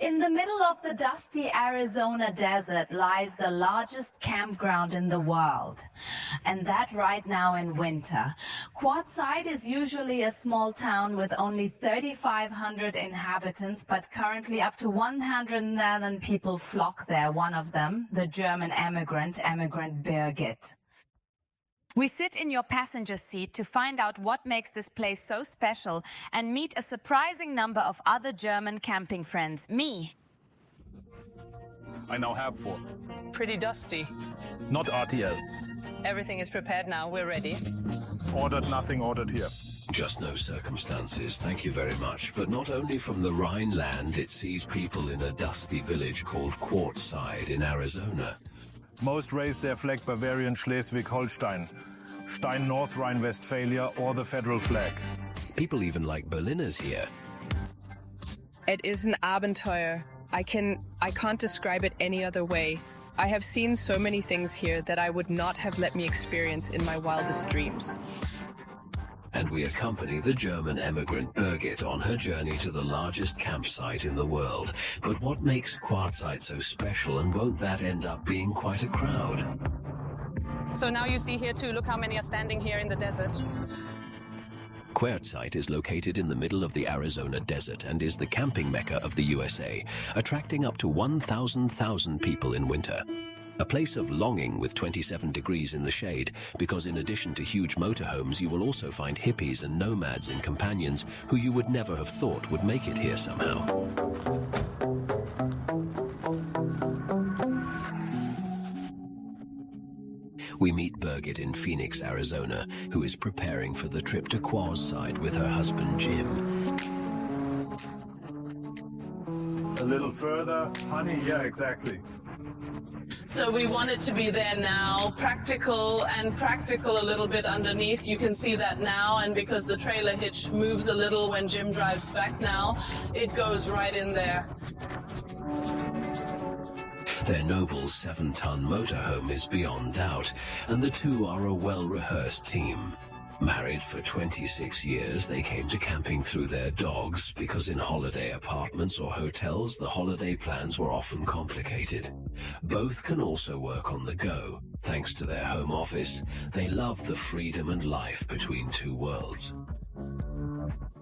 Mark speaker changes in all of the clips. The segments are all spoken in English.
Speaker 1: In the middle of the dusty Arizona desert lies the largest campground in the world. And that right now in winter. Quartzsite is usually a small town with only 3,500 inhabitants, but currently up to 111 people flock there. One of them, the German immigrant Birgit. We sit in your passenger seat to find out what makes this place so special and meet a surprising number of other German camping friends. Me.
Speaker 2: I now have 4.
Speaker 3: Pretty dusty.
Speaker 2: Not RTL.
Speaker 3: Everything is prepared now. We're ready.
Speaker 2: Ordered, nothing ordered here.
Speaker 4: Just no circumstances, thank you very much. But not only from the Rhineland, it sees people in a dusty village called Quartzsite in Arizona.
Speaker 2: Most raise their flag Bavarian Schleswig-Holstein, Stein North Rhine-Westphalia, or the federal flag.
Speaker 4: People even like Berliners here.
Speaker 3: It is an Abenteuer. I can't describe it any other way. I have seen so many things here that I would not have let me experience in my wildest dreams.
Speaker 4: And we accompany the German emigrant Birgit on her journey to the largest campsite in the world. But what makes Quartzsite so special, and won't that end up being quite a crowd?
Speaker 3: So now you see here too, look how many are standing here in the desert.
Speaker 4: Quartzsite is located in the middle of the Arizona desert and is the camping mecca of the USA, attracting up to 1,000 people in winter. A place of longing with 27 degrees in the shade, because in addition to huge motorhomes, you will also find hippies and nomads and companions who you would never have thought would make it here somehow. We meet Birgit in Phoenix, Arizona, who is preparing for the trip to Quartzsite with her husband, Jim.
Speaker 2: A little further, honey, yeah, exactly.
Speaker 3: So we want it to be there now, practical a little bit underneath. You can see that now, and because the trailer hitch moves a little when Jim drives back now, it goes right in there.
Speaker 4: Their noble 7-ton motorhome is beyond doubt, and the two are a well-rehearsed team. Married for 26 years, they came to camping through their dogs because in holiday apartments or hotels, the holiday plans were often complicated. Both can also work on the go. Thanks to their home office, they love the freedom and life between two worlds.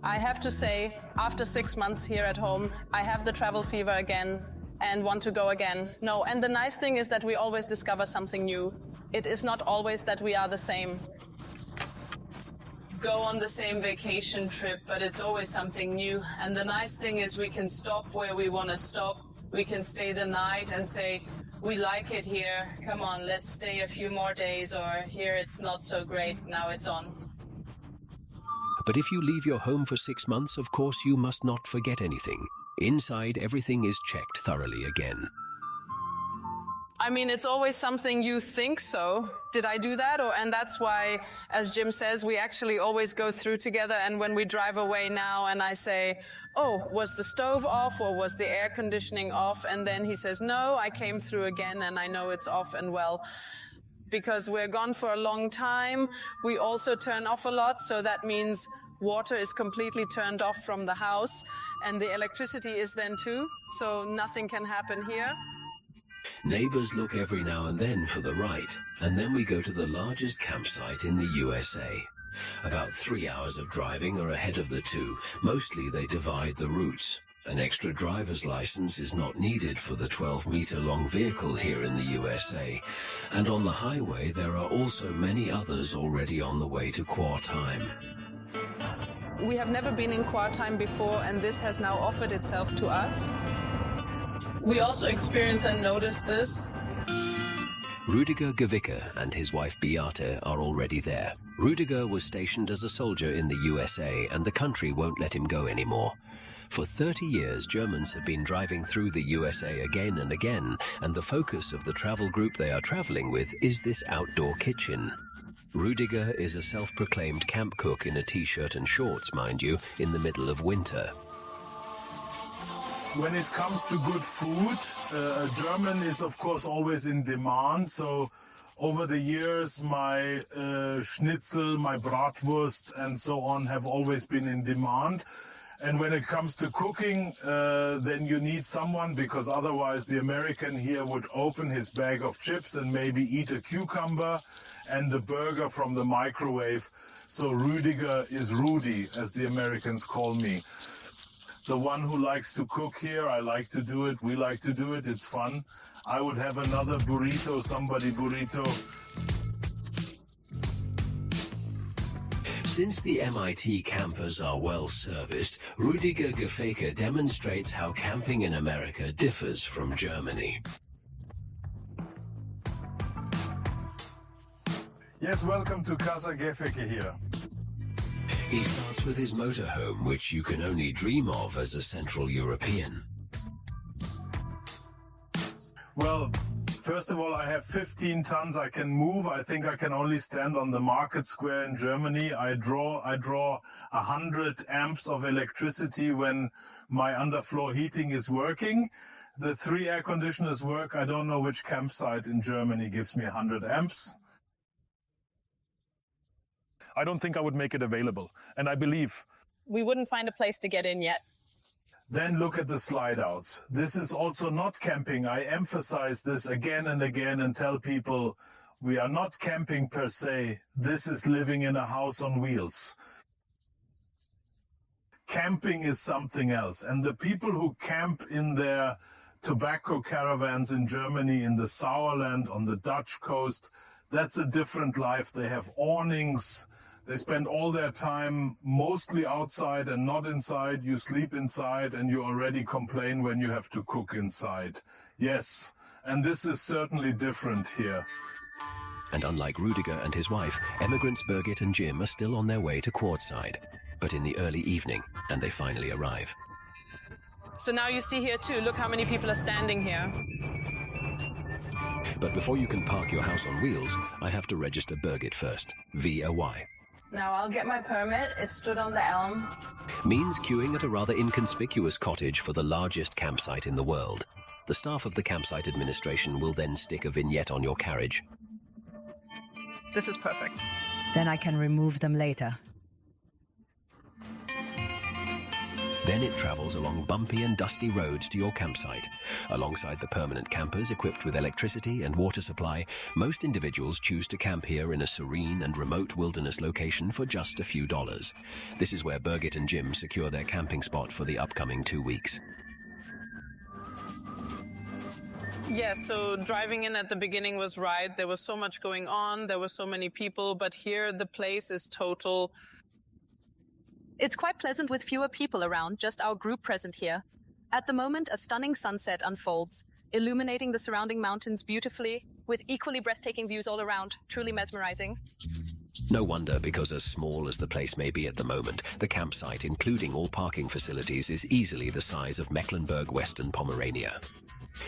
Speaker 3: I have to say, after 6 months here at home, I have the travel fever again and want to go again. No, and the nice thing is that we always discover something new. It is not always that we are the same. Go on the same vacation trip, but it's always something new. And the nice thing is we can stop where we want to stop. We can stay the night and say, we like it here. Come on, let's stay a few more days, or here it's not so great, now it's on.
Speaker 4: But if you leave your home for 6 months, of course, you must not forget anything. Inside, everything is checked thoroughly again.
Speaker 3: I mean, it's always something you think so. Did I do that? And that's why, as Jim says, we actually always go through together. And when we drive away now and I say, oh, was the stove off or was the air conditioning off? And then he says, no, I came through again and I know it's off and well. Because we're gone for a long time, we also turn off a lot. So that means water is completely turned off from the house and the electricity is then too. So nothing can happen here.
Speaker 4: Neighbors look every now and then for the right, and then we go to the largest campsite in the USA. About 3 hours of driving are ahead of the two. Mostly they divide the routes. An extra driver's license is not needed for the 12-meter-long vehicle here in the USA. And on the highway, there are also many others already on the way to Quartzsite.
Speaker 3: We have never been in Quartzsite before, and this has now offered itself to us. We also experience and notice this.
Speaker 4: Rüdiger Gewicke and his wife Beate are already there. Rüdiger was stationed as a soldier in the USA, and the country won't let him go anymore. For 30 years, Germans have been driving through the USA again and again, and the focus of the travel group they are traveling with is this outdoor kitchen. Rüdiger is a self-proclaimed camp cook in a t-shirt and shorts, mind you, in the middle of winter.
Speaker 2: When it comes to good food, German is of course always in demand. So over the years, my schnitzel, my bratwurst and so on have always been in demand. And when it comes to cooking, then you need someone, because otherwise the American here would open his bag of chips and maybe eat a cucumber and the burger from the microwave. So Rüdiger is Rudy, as the Americans call me. The one who likes to cook here. I like to do it. We like to do it. It's fun. I would have another burrito, somebody burrito.
Speaker 4: Since the MIT campers are well serviced, Rüdiger Gefeke demonstrates how camping in America differs from Germany.
Speaker 2: Yes, welcome to Casa Gefeke here.
Speaker 4: He starts with his motorhome, which you can only dream of as a Central European.
Speaker 2: Well, first of all, I have 15 tons I can move. I think I can only stand on the market square in Germany. I draw 100 amps of electricity when my underfloor heating is working. The 3 air conditioners work. I don't know which campsite in Germany gives me 100 amps. I don't think I would make it available. And I believe
Speaker 3: We wouldn't find a place to get in yet.
Speaker 2: Then look at the slide outs. This is also not camping. I emphasize this again and again and tell people we are not camping per se. This is living in a house on wheels. Camping is something else. And the people who camp in their tobacco caravans in Germany, in the Sauerland, on the Dutch coast, that's a different life. They have awnings. They spend all their time mostly outside and not inside. You sleep inside and you already complain when you have to cook inside. Yes, and this is certainly different here.
Speaker 4: And unlike Rüdiger and his wife, emigrants Birgit and Jim are still on their way to Quartzsite, but in the early evening, and they finally arrive.
Speaker 3: So now you see here too, look how many people are standing here.
Speaker 4: But before you can park your house on wheels, I have to register Birgit first, via Y.
Speaker 3: Now I'll get my permit. It stood on the elm.
Speaker 4: Means queuing at a rather inconspicuous cottage for the largest campsite in the world. The staff of the campsite administration will then stick a vignette on your carriage.
Speaker 3: This is perfect.
Speaker 1: Then I can remove them later.
Speaker 4: Then it travels along bumpy and dusty roads to your campsite. Alongside the permanent campers equipped with electricity and water supply, most individuals choose to camp here in a serene and remote wilderness location for just a few dollars. This is where Birgit and Jim secure their camping spot for the upcoming 2 weeks.
Speaker 3: Yes, so driving in at the beginning was right. There was so much going on. There were so many people. But here the place is total.
Speaker 5: It's quite pleasant with fewer people around, just our group present here. At the moment, a stunning sunset unfolds, illuminating the surrounding mountains beautifully, with equally breathtaking views all around, truly mesmerizing.
Speaker 4: No wonder, because as small as the place may be at the moment, the campsite, including all parking facilities, is easily the size of Mecklenburg, Western Pomerania.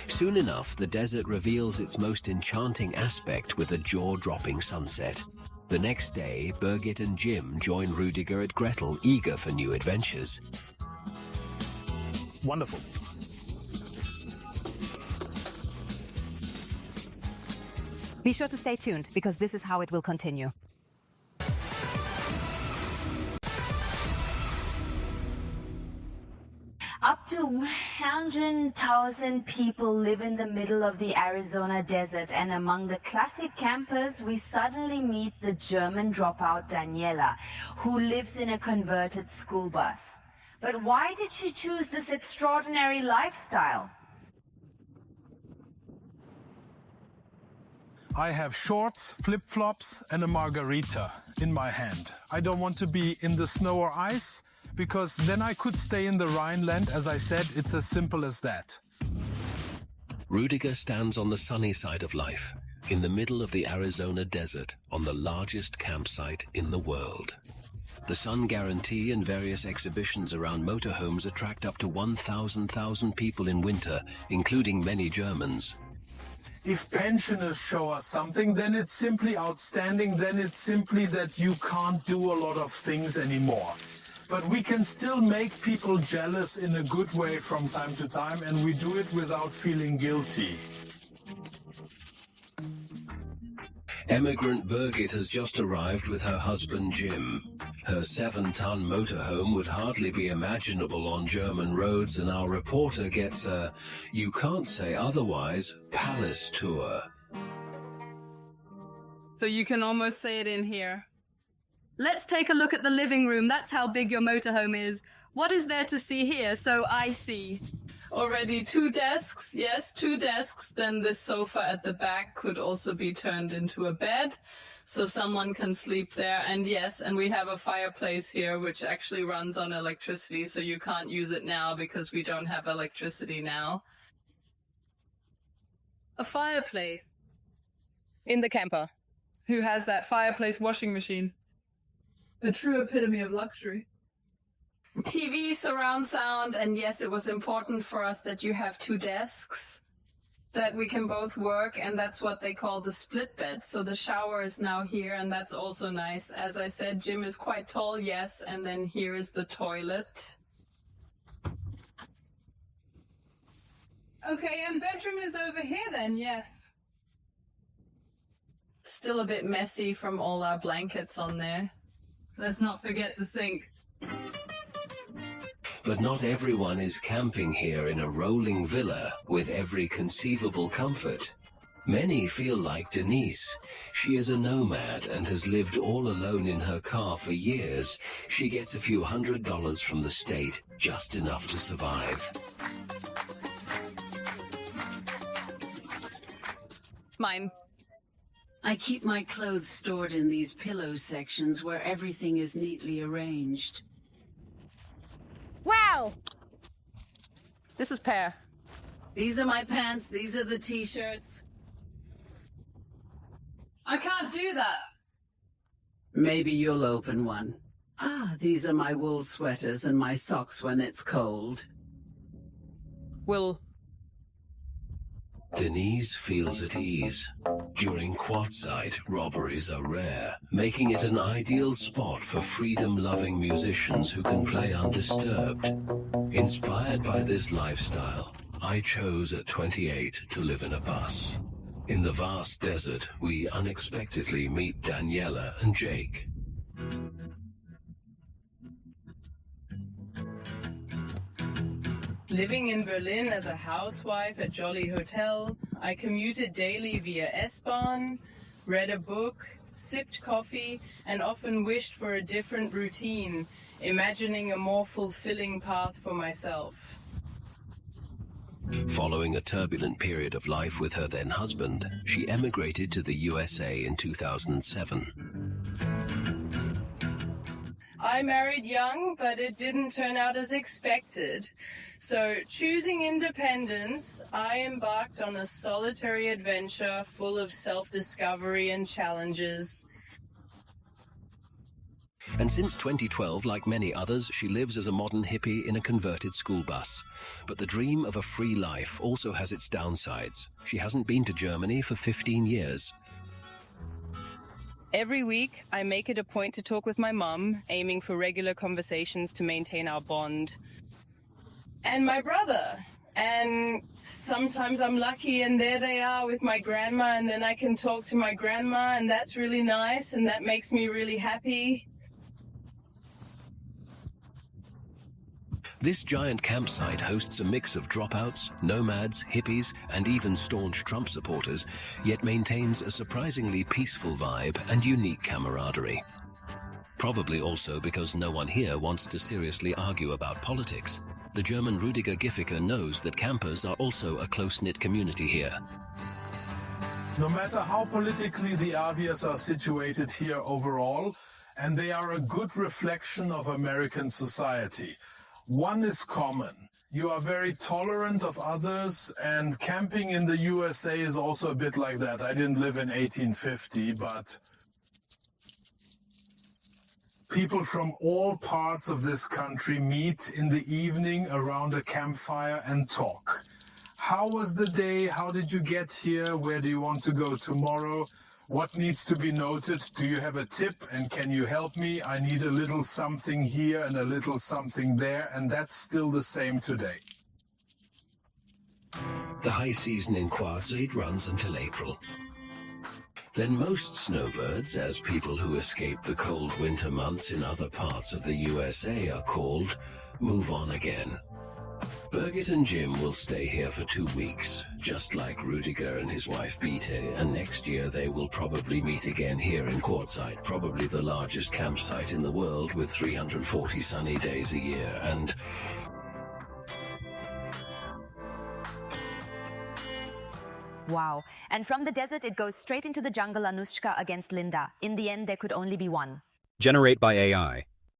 Speaker 4: Soon enough, the desert reveals its most enchanting aspect with a jaw-dropping sunset. The next day, Birgit and Jim join Rüdiger at Gretel, eager for new adventures.
Speaker 2: Wonderful.
Speaker 1: Be sure to stay tuned, because this is how it will continue. Up to 100,000 people live in the middle of the Arizona desert, and among the classic campers, we suddenly meet the German dropout Daniela, who lives in a converted school bus. But why did she choose this extraordinary lifestyle?
Speaker 2: I have shorts, flip-flops, and a margarita in my hand. I don't want to be in the snow or ice, because then I could stay in the Rhineland. As I said, it's as simple as that.
Speaker 4: Rüdiger stands on the sunny side of life, in the middle of the Arizona desert, on the largest campsite in the world. The Sun Guarantee and various exhibitions around motorhomes attract up to 1,000 people in winter, including many Germans.
Speaker 2: If pensioners show us something, then it's simply outstanding. Then it's simply that you can't do a lot of things anymore. But we can still make people jealous in a good way from time to time, and we do it without feeling guilty.
Speaker 4: Emigrant Birgit has just arrived with her husband Jim. Her 7-ton motorhome would hardly be imaginable on German roads, and our reporter gets a, you can't say otherwise, palace tour.
Speaker 3: So you can almost say it in here.
Speaker 5: Let's take a look at the living room. That's how big your motorhome is. What is there to see here? So I see.
Speaker 3: Already 2 desks, yes, 2 desks. Then this sofa at the back could also be turned into a bed, so someone can sleep there. And yes, and we have a fireplace here, which actually runs on electricity, so you can't use it now because we don't have electricity now. A fireplace.
Speaker 5: In the camper.
Speaker 3: Who has that fireplace washing machine?
Speaker 6: The true epitome of luxury.
Speaker 3: TV, surround sound, and yes, it was important for us that you have 2 desks that we can both work, and that's what they call the split bed. So the shower is now here, and that's also nice. As I said, Jim is quite tall, yes, and then here is the toilet.
Speaker 6: Okay, and bedroom is over here then, yes.
Speaker 3: Still a bit messy from all our blankets on there.
Speaker 6: Let's not forget the sink.
Speaker 4: But not everyone is camping here in a rolling villa with every conceivable comfort. Many feel like Denise. She is a nomad and has lived all alone in her car for years. She gets a few $100s from the state, just enough to survive.
Speaker 5: Mine.
Speaker 7: I keep my clothes stored in these pillow sections where everything is neatly arranged.
Speaker 5: Wow! This is Pear.
Speaker 7: These are my pants, these are the t-shirts.
Speaker 6: I can't do that.
Speaker 7: Maybe you'll open one. Ah, these are my wool sweaters and my socks when it's cold.
Speaker 5: Will.
Speaker 4: Denise feels at ease. During Quartzsite, robberies are rare, making it an ideal spot for freedom-loving musicians who can play undisturbed. Inspired by this lifestyle, I chose at 28 to live in a bus. In the vast desert, we unexpectedly meet Daniela and Jake.
Speaker 3: Living in Berlin as a housewife at Jolly Hotel, I commuted daily via S-Bahn, read a book, sipped coffee, and often wished for a different routine, imagining a more fulfilling path for myself.
Speaker 4: Following a turbulent period of life with her then husband, she emigrated to the USA in 2007.
Speaker 3: I married young, but it didn't turn out as expected. So, choosing independence, I embarked on a solitary adventure full of self-discovery and challenges.
Speaker 4: And since 2012, like many others, she lives as a modern hippie in a converted school bus. But the dream of a free life also has its downsides. She hasn't been to Germany for 15 years.
Speaker 3: Every week, I make it a point to talk with my mum, aiming for regular conversations to maintain our bond. And my brother. And sometimes I'm lucky and there they are with my grandma, and then I can talk to my grandma, and that's really nice, and that makes me really happy.
Speaker 4: This giant campsite hosts a mix of dropouts, nomads, hippies, and even staunch Trump supporters, yet maintains a surprisingly peaceful vibe and unique camaraderie. Probably also because no one here wants to seriously argue about politics. The German Rüdiger Giffiker knows that campers are also a close-knit community here.
Speaker 2: No matter how politically the areas are situated here overall, and they are a good reflection of American society. One is common. You are very tolerant of others, and camping in the USA is also a bit like that. I didn't live in 1850, but people from all parts of this country meet in the evening around a campfire and talk. How was the day? How did you get here? Where do you want to go tomorrow? What needs to be noted? Do you have a tip and can you help me? I need a little something here and a little something there, and that's still the same today.
Speaker 4: The high season in Quartzsite runs until April. then most snowbirds, as people who escape the cold winter months in other parts of the USA are called, move on again. Birgit and Jim will stay here for 2 weeks, just like Rudiger and his wife Bete, and next year they will probably meet again here in Quartzsite, probably the largest campsite in the world with 340 sunny days a year, and...
Speaker 8: Wow. And from the desert, it goes straight into the jungle, Anushka against Linda. In the end, there could only be one.
Speaker 9: Generate by AI.